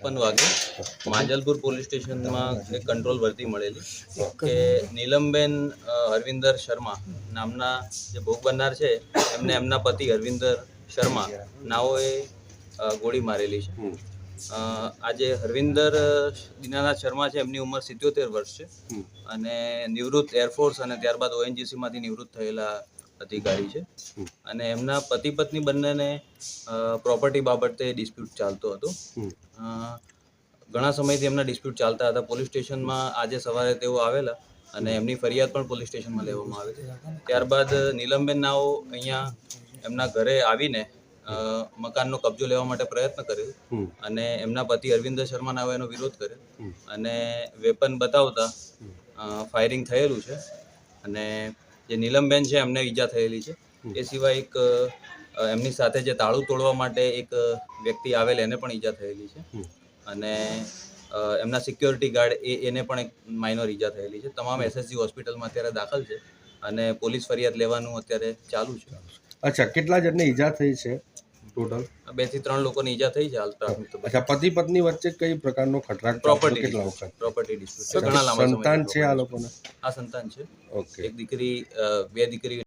53 વાગે માંજલપુર પોલીસ સ્ટેશનમાં એક કંટ્રોલ ભરતી મળેલી કે નીલમબેન હરવિંદર શર્મા નામના જે ભોગ બનનાર છે એમને એમના પતિ હરવિંદર શર્મા નાઓએ ગોળી મારેલી છે. આજે હરવિંદર દીનાનાથ શર્મા છે, એમની ઉંમર 77 વર્ષ છે અને નિવૃત્ત એરફોર્સ અને ત્યારબાદ ONGCમાંથી નિવૃત્ત થયેલા અધિકારી છે અને એમના પતિ પત્ની બંનેને પ્રોપર્ટી બાબતે ડિસ્પ્યુટ ચાલતો હતો. ઘણા સમયથી એમના ડિસ્પ્યુટ ચાલતા હતા. પોલીસ સ્ટેશનમાં આજે સવારે તેઓ આવેલા અને એમની ફરિયાદ પણ પોલીસ સ્ટેશનમાં લેવામાં આવી. ત્યારબાદ નીલમબેન નાઓ અહીંયા એમના ઘરે આવીને મકાનનો કબજો લેવા માટે પ્રયત્ન કર્યો અને એમના પતિ અરવિંદર શર્મા નાઓએ એનો વિરોધ કર્યો અને વેપન બતાવતા ફાયરિંગ થયેલું છે અને જે નીલમબેન છે એમને ઈજા થયેલી છે. એ સિવાય એક એમની સાથે જે તાળું તોડવા માટે એક વ્યક્તિ આવેલ એને પણ ઈજા થયેલી છે અને એમના સિક્યોરિટી ગાર્ડ એને પણ એક માઇનોર ઈજા થયેલી છે. તમામ SSG હોસ્પિટલમાં અત્યારે દાખલ છે અને પોલીસ ફરિયાદ લેવાનું અત્યારે ચાલુ છે. અચ્છા, કેટલા જણને ઈજા થઈ છે ટોટલ? 2 થી 3 લોકોની ઈજા થઈ છે હાલ પ્રાથમિક તબક્કે. અચ્છા, પતિ પત્ની વચ્ચે કઈ પ્રકારનો ખટરાક પ્રોપર્ટી કેટલા વખત? ડિસ્પ્યુટ ઘણા લાંબા સમયથી સંતાન છે આ લોકોને? આ સંતાન છે. ઓકે. એક દીકરી, 2 દીકરી